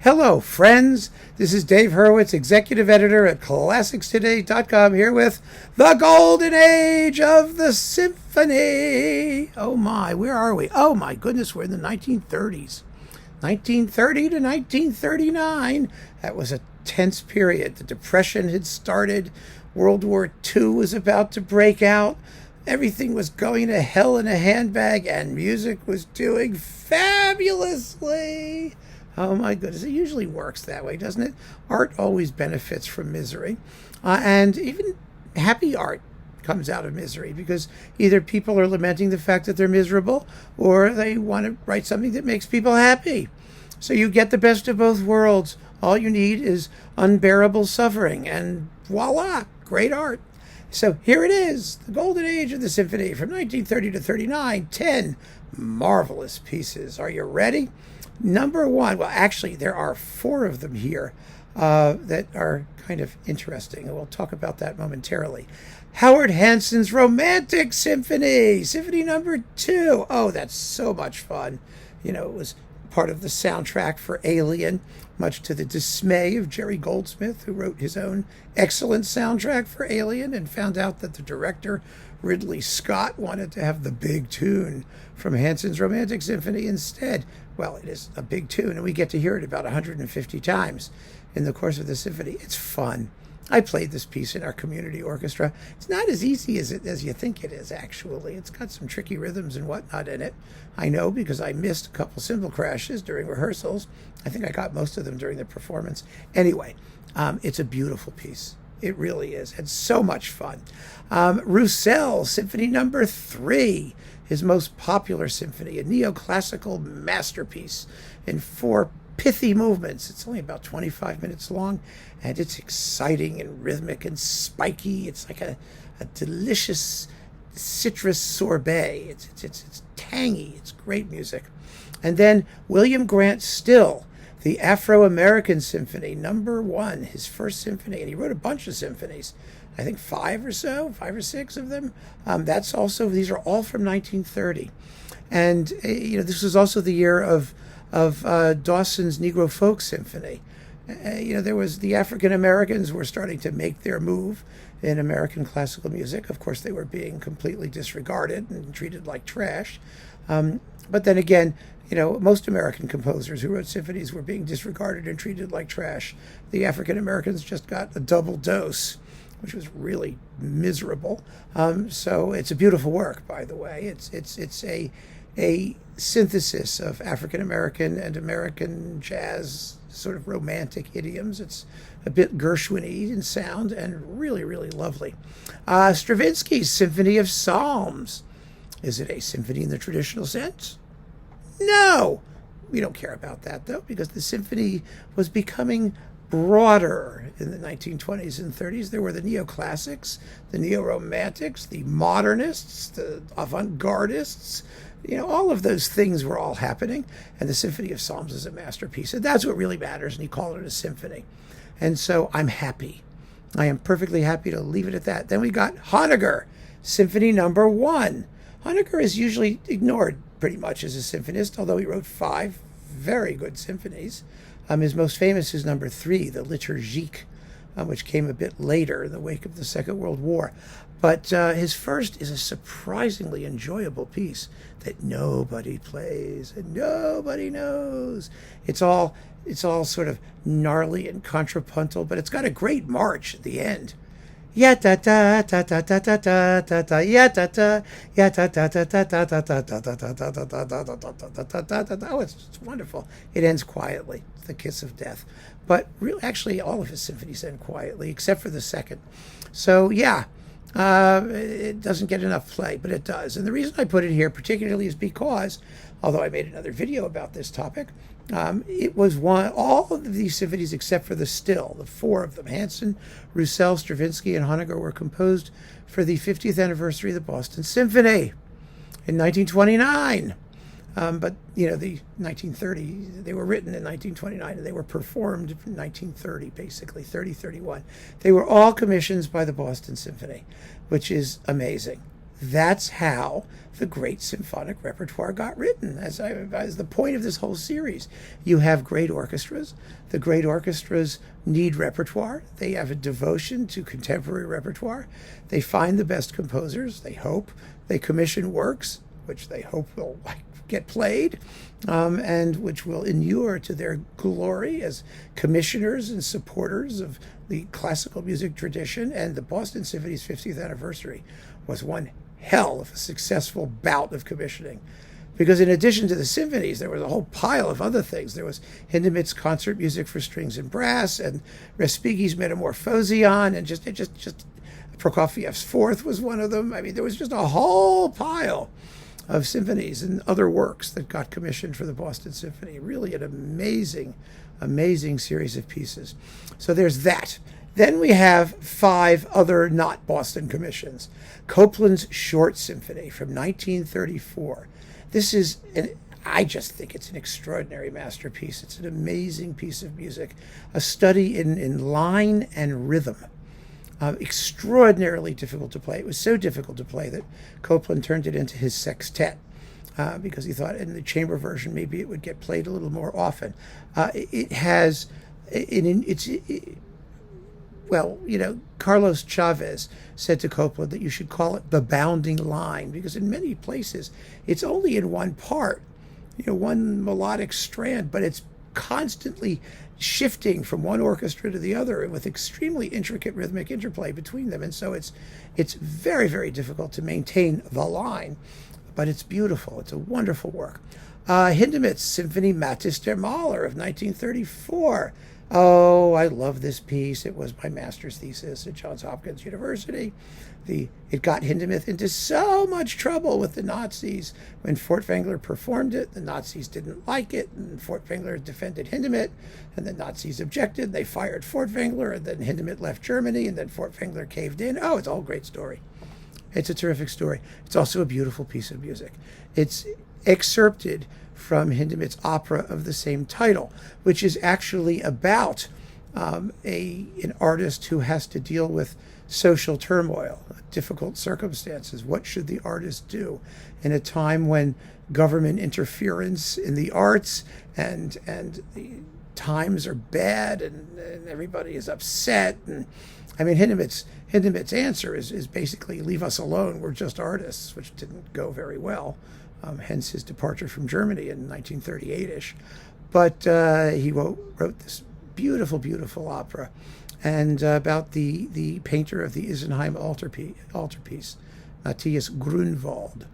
Hello, friends. This is Dave Hurwitz, executive editor at ClassicsToday.com, here with the golden age of the symphony. Oh my, where are we? Oh my goodness, we're in the 1930s. 1930 to 1939. That was a tense period. The Depression had started. World War II was about to break out. Everything was going to hell in a handbag, and music was doing fabulously. Oh my goodness, it usually works that way, doesn't it? Art always benefits from misery. And even happy art comes out of misery, because either people are lamenting the fact that they're miserable, or they want to write something that makes people happy. So you get the best of both worlds. All you need is unbearable suffering, and voila, great art. So here it is, the golden age of the symphony from 1930 to 39, 10 marvelous pieces. Are you ready? Number one, well, actually, there are four of them here that are kind of interesting, and we'll talk about that momentarily. Howard Hanson's Romantic Symphony, Symphony Number 2. Oh, that's so much fun. You know, it was part of the soundtrack for Alien, much to the dismay of Jerry Goldsmith, who wrote his own excellent soundtrack for Alien and found out that the director, Ridley Scott, wanted to have the big tune from Hanson's Romantic Symphony instead. Well, it is a big tune, and we get to hear it about 150 times in the course of the symphony. It's fun. I played this piece in our community orchestra. It's not as easy as you think it is, actually. It's got some tricky rhythms and whatnot in it. I know, because I missed a couple cymbal crashes during rehearsals. I think I got most of them during the performance. Anyway, it's a beautiful piece. It really is. It's so much fun. Roussel, Symphony Number 3, his most popular symphony, a neoclassical masterpiece in 4 pithy movements. It's only about 25 minutes long, and it's exciting and rhythmic and spiky. It's like a delicious citrus sorbet. It's tangy. It's great music. And then William Grant Still, the Afro-American Symphony, Number 1, his first symphony, and he wrote a bunch of symphonies. I think 5 or 6 of them. These are all from 1930. And, this was also the year of Dawson's Negro Folk Symphony. There was the African Americans were starting to make their move in American classical music. Of course, they were being completely disregarded and treated like trash. But then again, most American composers who wrote symphonies were being disregarded and treated like trash. The African Americans just got a double dose, which was really miserable. So it's a beautiful work, by the way. It's a synthesis of African American and American jazz sort of romantic idioms. It's a bit Gershwin-y in sound and really, really lovely. Stravinsky's Symphony of Psalms. Is it a symphony in the traditional sense? No! We don't care about that, though, because the symphony was becoming broader in the 1920s and 30s. There were the neoclassics, the neo-romantics, the modernists, the avant-gardists. All of those things were all happening, and the Symphony of Psalms is a masterpiece, and that's what really matters, and he called it a symphony. And so I'm happy. I am perfectly happy to leave it at that. Then we got Honegger, Symphony Number 1. Honegger is usually ignored pretty much as a symphonist, although he wrote 5 very good symphonies. His most famous is Number 3, the Liturgique, which came a bit later in the wake of the Second World War. But his first is a surprisingly enjoyable piece that nobody plays and nobody knows. It's all sort of gnarly and contrapuntal, but it's got a great march at the end. Ya ta ta ta ta ta ta ta ta ta ya ta ta ya ta ta ta ta ta ta ta ta ta ta ta ta ta ta ta ta ta. Oh, it's wonderful. It ends quietly. It's the kiss of death. But really, actually, all of his symphonies end quietly, except for the second. So yeah, it doesn't get enough play, but it does. And the reason I put it here particularly is because, although I made another video about this topic, it was all of these symphonies except for the Still, the 4 of them, Hanson, Roussel, Stravinsky, and Honegger, were composed for the 50th anniversary of the Boston Symphony in 1929. But, the 1930, they were written in 1929, and they were performed in 1930, basically, 30, 31. They were all commissions by the Boston Symphony, which is amazing. That's how the great symphonic repertoire got written. As the point of this whole series, you have great orchestras. The great orchestras need repertoire. They have a devotion to contemporary repertoire. They find the best composers, they hope. They commission works, which they hope will get played, and which will inure to their glory as commissioners and supporters of the classical music tradition. And the Boston Symphony's 50th anniversary was one hell of a successful bout of commissioning. Because in addition to the symphonies, there was a whole pile of other things. There was Hindemith's concert music for strings and brass, and Respighi's Metamorphosion, and just Prokofiev's Fourth was one of them. I mean, there was just a whole pile of symphonies and other works that got commissioned for the Boston Symphony. Really an amazing, amazing series of pieces. So there's that. Then we have 5 other not Boston commissions. Copland's Short Symphony from 1934. This is, I just think it's an extraordinary masterpiece. It's an amazing piece of music, a study in line and rhythm. Extraordinarily difficult to play. It was so difficult to play that Copland turned it into his sextet because he thought in the chamber version maybe it would get played a little more often. Carlos Chavez said to Copland that you should call it the bounding line, because in many places it's only in one part, one melodic strand, but it's constantly shifting from one orchestra to the other with extremely intricate rhythmic interplay between them. And so it's very, very difficult to maintain the line, but it's beautiful. It's a wonderful work. Hindemith's Symphony Mathis der Maler of 1934. Oh, I love this piece. It was my master's thesis at Johns Hopkins University. It got Hindemith into so much trouble with the Nazis. When Furtwängler performed it, the Nazis didn't like it, and Furtwängler defended Hindemith, and the Nazis objected. They fired Furtwängler, and then Hindemith left Germany, and then Furtwängler caved in. Oh, it's all a great story. It's a terrific story. It's also a beautiful piece of music. It's excerpted from Hindemith's opera of the same title, which is actually about an artist who has to deal with social turmoil, difficult circumstances. What should the artist do in a time when government interference in the arts and the times are bad and everybody is upset? And I mean, Hindemith's answer is basically leave us alone. We're just artists, which didn't go very well. Hence his departure from Germany in 1938-ish. But he wrote this beautiful, beautiful opera, and about the painter of the Isenheim altarpiece, Matthias Grunwald.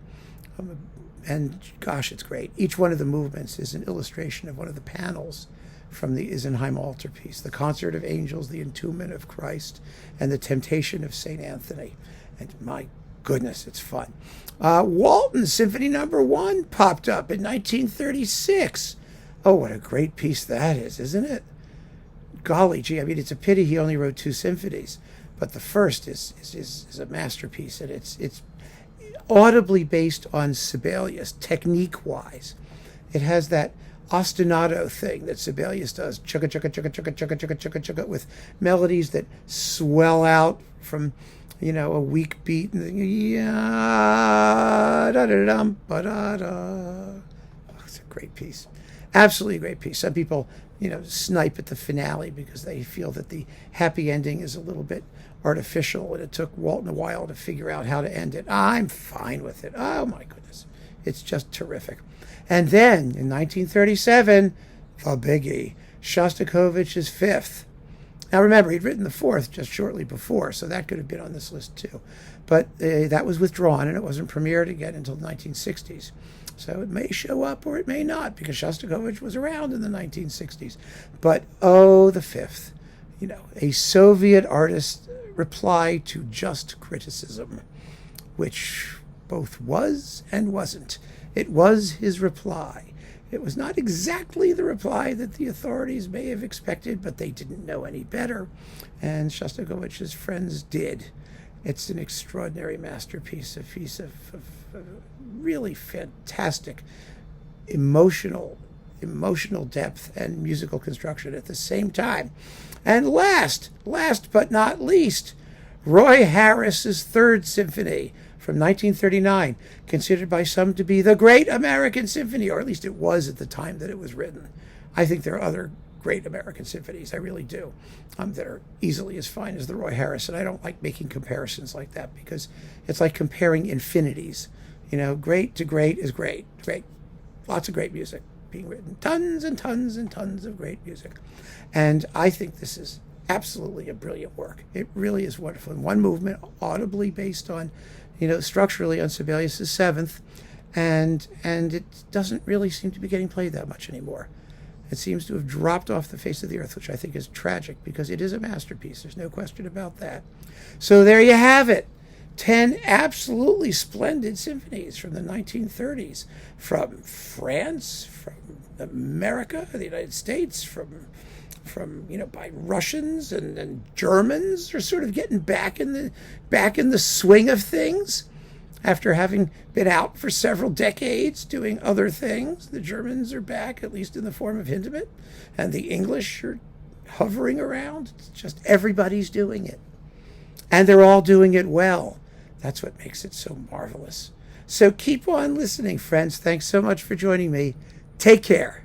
And gosh, it's great. Each one of the movements is an illustration of one of the panels from the Isenheim altarpiece: the Concert of Angels, the Entombment of Christ, and the Temptation of St. Anthony. And my goodness, it's fun. Walton Symphony No. 1 popped up in 1936. Oh, what a great piece that is, isn't it? Golly gee, I mean, it's a pity he only wrote 2 symphonies, but the first is a masterpiece, and it's audibly based on Sibelius, technique-wise. It has that ostinato thing that Sibelius does, chugga chugga chugga chugga chugga chugga chugga chugga, with melodies that swell out from a weak beat, and it's a great piece, absolutely great piece. Some people, snipe at the finale because they feel that the happy ending is a little bit artificial, and it took Walton a while to figure out how to end it. I'm fine with it. Oh my goodness, it's just terrific. And then in 1937, the biggie, Shostakovich's Fifth. Now remember, he'd written the Fourth just shortly before, so that could have been on this list too. But that was withdrawn, and it wasn't premiered again until the 1960s. So it may show up or it may not, because Shostakovich was around in the 1960s. But oh, the Fifth, a Soviet artist's reply to just criticism, which both was and wasn't. It was his reply. It was not exactly the reply that the authorities may have expected, but they didn't know any better, and Shostakovich's friends did. It's an extraordinary masterpiece, a piece of really fantastic emotional depth and musical construction at the same time. And last but not least, Roy Harris's Third Symphony from 1939, considered by some to be the great American symphony, or at least it was at the time that it was written. I think there are other great American symphonies, I really do, that are easily as fine as the Roy Harrison. I don't like making comparisons like that because it's like comparing infinities. You know, great to great is great. Great. Lots of great music being written. Tons and tons and tons of great music. And I think this is absolutely a brilliant work. It really is wonderful. In one movement, audibly based on, structurally on Sibelius' Seventh, and it doesn't really seem to be getting played that much anymore. It seems to have dropped off the face of the earth, which I think is tragic because it is a masterpiece. There's no question about that. So there you have it. 10 absolutely splendid symphonies from the 1930s, from France, from America, the United States, from by Russians and Germans are sort of getting back in the swing of things after having been out for several decades doing other things. The Germans are back, at least in the form of Hindemith, and the English are hovering around. It's just everybody's doing it, and they're all doing it well. That's what makes it so marvelous. So keep on listening, friends. Thanks so much for joining me. Take care.